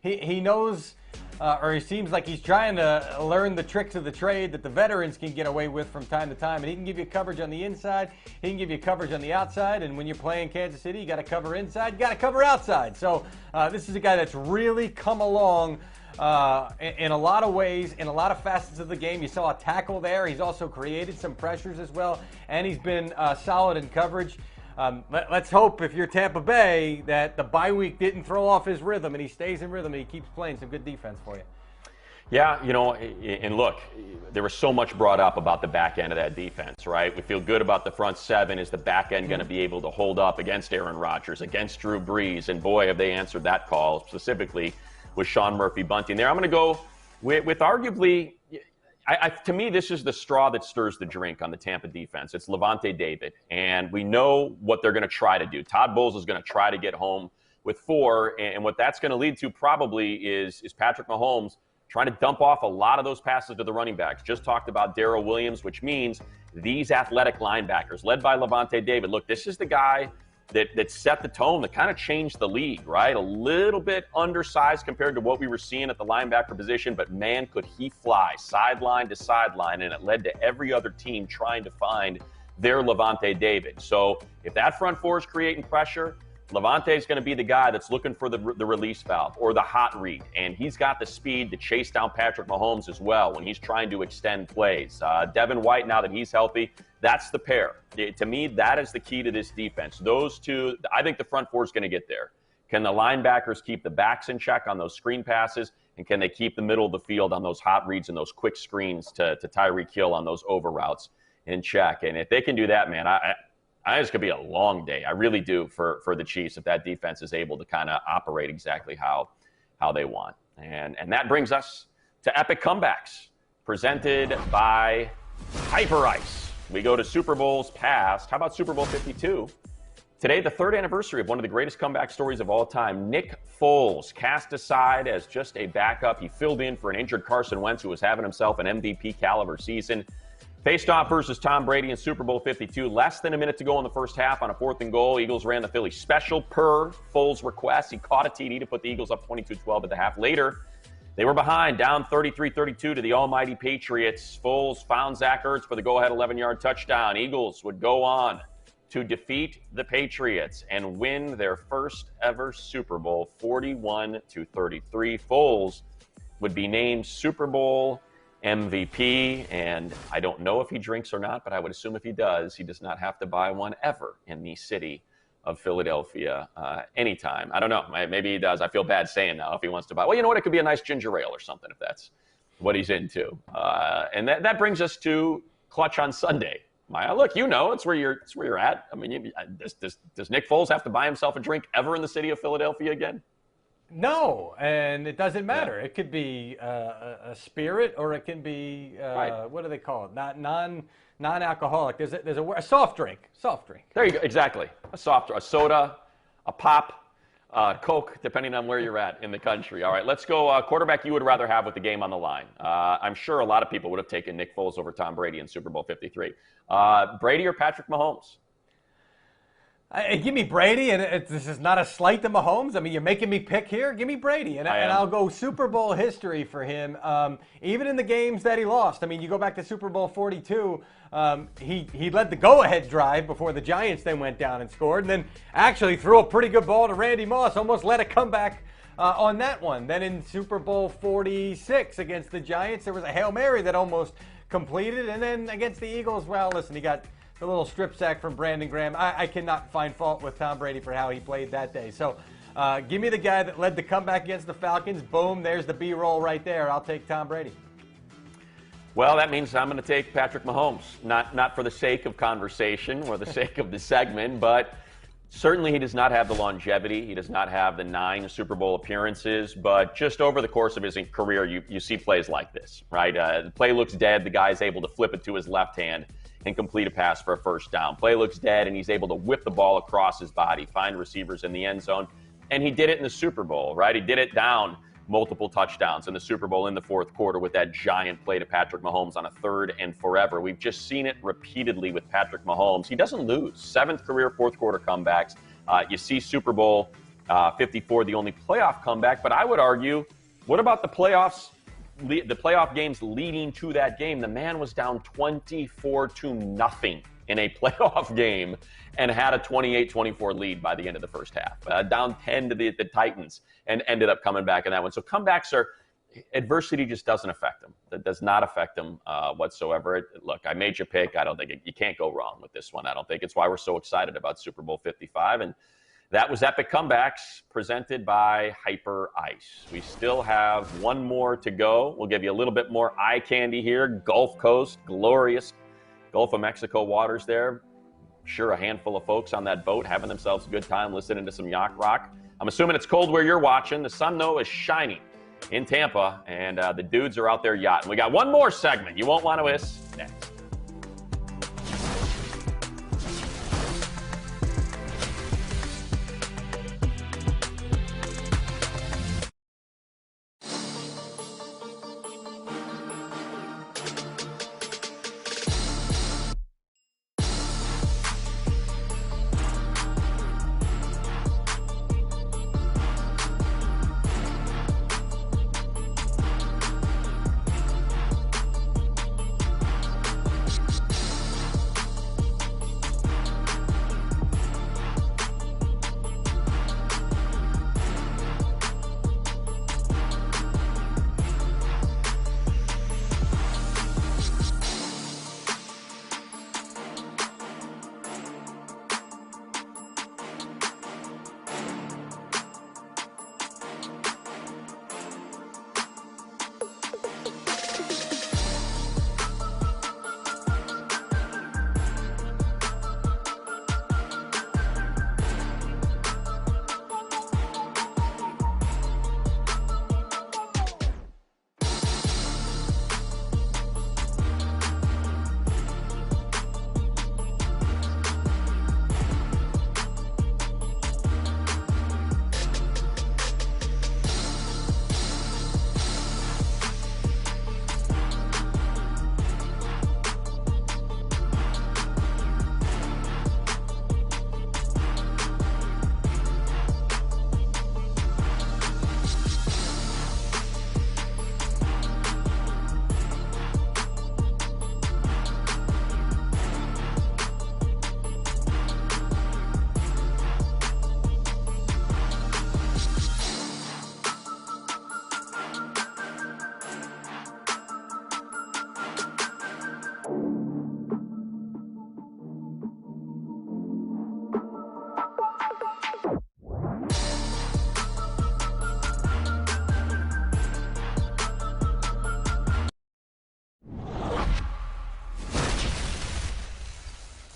He knows, or he seems like he's trying to learn the tricks of the trade that the veterans can get away with from time to time. And he can give you coverage on the inside. He can give you coverage on the outside. And when you're playing Kansas City, you got to cover inside. You got to cover outside. So this is a guy that's really come along in a lot of ways, in a lot of facets of the game. You saw a tackle there. He's also created some pressures as well. And he's been solid in coverage. Let's hope, if you're Tampa Bay, that the bye week didn't throw off his rhythm and he stays in rhythm and he keeps playing some good defense for you. Yeah, and look, there was so much brought up about the back end of that defense, right? We feel good about the front seven. Is the back end going to be able to hold up against Aaron Rodgers, against Drew Brees? And boy, have they answered that call, specifically with Sean Murphy-Bunting there. I'm going to go with arguably, to me, this is the straw that stirs the drink on the Tampa defense. It's Levante David, and we know what they're going to try to do. Todd Bowles is going to try to get home with 4, and what that's going to lead to probably is Patrick Mahomes trying to dump off a lot of those passes to the running backs. Just talked about Darrell Williams, which means these athletic linebackers, led by Levante David. Look, this is the guy that set the tone, that kind of changed the league, right? A little bit undersized compared to what we were seeing at the linebacker position, but man, could he fly sideline to sideline, and it led to every other team trying to find their Levante David. So if that front four is creating pressure, Levante is going to be the guy that's looking for the release valve or the hot read, and he's got the speed to chase down Patrick Mahomes as well when he's trying to extend plays. Devin White, now that he's healthy, that's the pair. To me, that is the key to this defense. Those two, I think the front four is going to get there. Can the linebackers keep the backs in check on those screen passes, and can they keep the middle of the field on those hot reads and those quick screens to Tyreek Hill on those over routes in check? And if they can do that, man, I think it's going to be a long day. I really do for the Chiefs if that defense is able to kind of operate exactly how they want. And that brings us to Epic Comebacks, presented by Hyper Ice. We go to Super Bowls past. How about Super Bowl 52? Today, the 3rd anniversary of one of the greatest comeback stories of all time. Nick Foles, cast aside as just a backup. He filled in for an injured Carson Wentz, who was having himself an MVP caliber season. Faced off versus Tom Brady in Super Bowl 52. Less than a minute to go in the first half on a 4th and goal. Eagles ran the Philly special per Foles' request. He caught a TD to put the Eagles up 22-12 at the half. Later, they were behind, down 33-32 to the almighty Patriots. Foles found Zach Ertz for the go-ahead 11-yard touchdown. Eagles would go on to defeat the Patriots and win their first ever Super Bowl 41-33. Foles would be named Super Bowl MVP, and I don't know if he drinks or not, but I would assume if he does not have to buy one ever in the city of Philadelphia anytime. I don't know. Maybe he does. I feel bad saying now if he wants to buy. Well, you know what? It could be a nice ginger ale or something if that's what he's into. And that brings us to Clutch on Sunday. Maya, look, it's where you're at. I mean, does Nick Foles have to buy himself a drink ever in the city of Philadelphia again? No, and it doesn't matter. Yeah. It could be a spirit, or it can be right. What do they call it? Not non-alcoholic. There's a soft drink. Soft drink. There you go. Exactly. A soda, a pop, Coke, depending on where you're at in the country. All right, let's go. Quarterback you would rather have with the game on the line. I'm sure a lot of people would have taken Nick Foles over Tom Brady in Super Bowl 53. Brady or Patrick Mahomes? Give me Brady, and this is not a slight to Mahomes. I mean, you're making me pick here. Give me Brady, and I'll go Super Bowl history for him. Even in the games that he lost, I mean, you go back to Super Bowl 42, he led the go-ahead drive before the Giants then went down and scored, and then actually threw a pretty good ball to Randy Moss, almost led a comeback on that one. Then in Super Bowl 46 against the Giants, there was a Hail Mary that almost completed, and then against the Eagles, well, listen, he got the little strip sack from Brandon Graham. I cannot find fault with Tom Brady for how he played that day. So give me the guy that led the comeback against the Falcons. Boom, there's the B-roll right there. I'll take Tom Brady. Well, that means I'm going to take Patrick Mahomes. Not for the sake of conversation or the sake of the segment, but certainly he does not have the longevity. He does not have the 9 Super Bowl appearances. But just over the course of his career, you see plays like this, right? The play looks dead. The guy's able to flip it to his left hand and complete a pass for a first down. Play looks dead, and he's able to whip the ball across his body, find receivers in the end zone. And he did it in the Super Bowl, right? He did it down multiple touchdowns in the Super Bowl in the fourth quarter with that giant play to Patrick Mahomes on a 3rd and forever. We've just seen it repeatedly with Patrick Mahomes. He doesn't lose. 7th career fourth quarter comebacks, You see Super Bowl 54, the only playoff comeback, but I would argue, what about the playoffs? The playoff games leading to that game? The man was down 24-0 in a playoff game and had a 28-24 lead by the end of the first half. Down 10 to the Titans and ended up coming back in that one. So comebacks adversity just doesn't affect them. That does not affect them whatsoever. Look, I made you pick. I don't think you can't go wrong with this one. I don't think it's why we're so excited about Super Bowl 55. And that was Epic Comebacks presented by Hyper Ice. We still have one more to go. We'll give you a little bit more eye candy here. Gulf Coast, glorious Gulf of Mexico waters there. Sure, a handful of folks on that boat having themselves a good time listening to some yacht rock. I'm assuming it's cold where you're watching. The sun, though, is shining in Tampa, and the dudes are out there yachting. We got one more segment you won't want to miss next.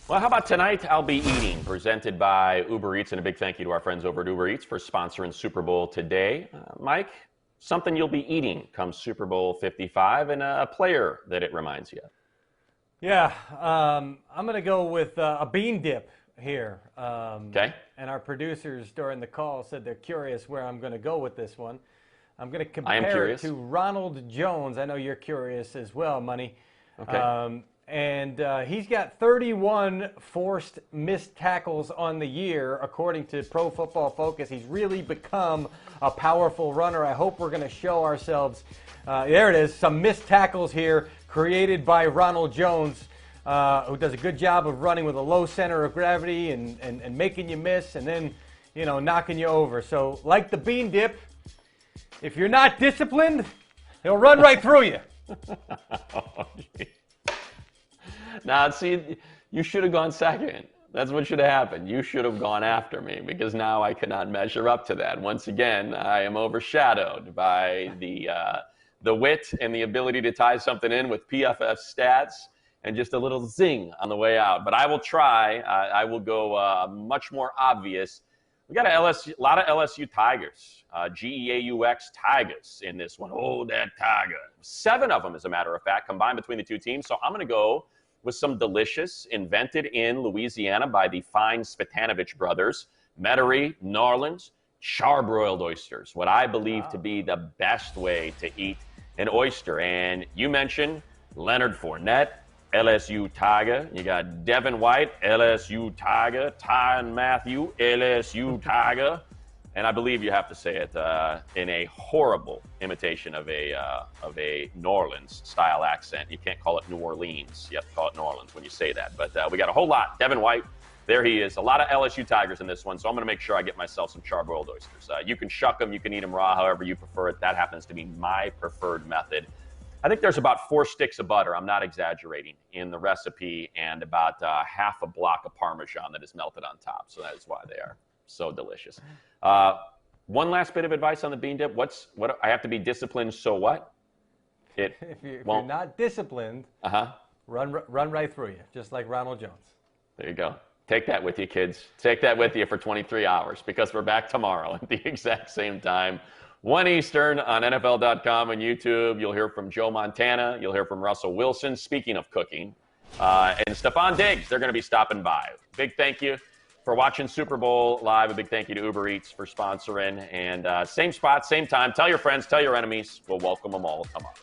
Well, how about tonight? I'll be eating, presented by Uber Eats, and a big thank you to our friends over at Uber Eats for sponsoring Super Bowl today. Mike, something you'll be eating come Super Bowl 55, and a player that it reminds you of. Yeah, I'm going to go with a bean dip here. Okay. And our producers during the call said they're curious where I'm going to go with this one. I'm going to compare it to Ronald Jones. I know you're curious as well, Money. Okay. And he's got 31 forced missed tackles on the year, according to Pro Football Focus. He's really become a powerful runner. I hope we're going to show ourselves. There it is, some missed tackles here created by Ronald Jones, who does a good job of running with a low center of gravity and making you miss and then, knocking you over. So like the bean dip, if you're not disciplined, he'll run right through you. Now, see, you should have gone second. That's what should have happened. You should have gone after me, because now I cannot measure up to that. Once again, I am overshadowed by the wit and the ability to tie something in with PFF stats and just a little zing on the way out. But I will try. I will go much more obvious. We got a lot of LSU Tigers, G-E-A-U-X Tigers in this one. Oh, that Tiger. 7 of them, as a matter of fact, combined between the two teams. So I'm going to go with some delicious, invented in Louisiana by the fine Spitanovich brothers, Metairie, New Orleans, charbroiled oysters, what I believe to be the best way to eat an oyster. And you mentioned Leonard Fournette, LSU Tiger. You got Devin White, LSU Tiger. Tyron Matthew, LSU Tiger. And I believe you have to say it in a horrible imitation of a New Orleans style accent. You can't call it New Orleans. You have to call it New Orleans when you say that. But we got a whole lot. Devin White, there he is. A lot of LSU Tigers in this one, so I'm going to make sure I get myself some charbroiled oysters. You can shuck them. You can eat them raw, however you prefer it. That happens to be my preferred method. I think there's about 4 sticks of butter, I'm not exaggerating, in the recipe, and about half a block of Parmesan that is melted on top. So that is why they are so delicious. One last bit of advice on the bean dip. What I have to be disciplined, so what? If you're not disciplined, run right through you, just like Ronald Jones. There you go. Take that with you, kids. Take that with you for 23 hours, because we're back tomorrow at the exact same time. 1 Eastern on NFL.com and YouTube. You'll hear from Joe Montana. You'll hear from Russell Wilson, speaking of cooking. And Stephon Diggs, they're going to be stopping by. Big thank you for watching Super Bowl Live. A big thank you to Uber Eats for sponsoring. And same spot, same time. Tell your friends, tell your enemies. We'll welcome them all tomorrow.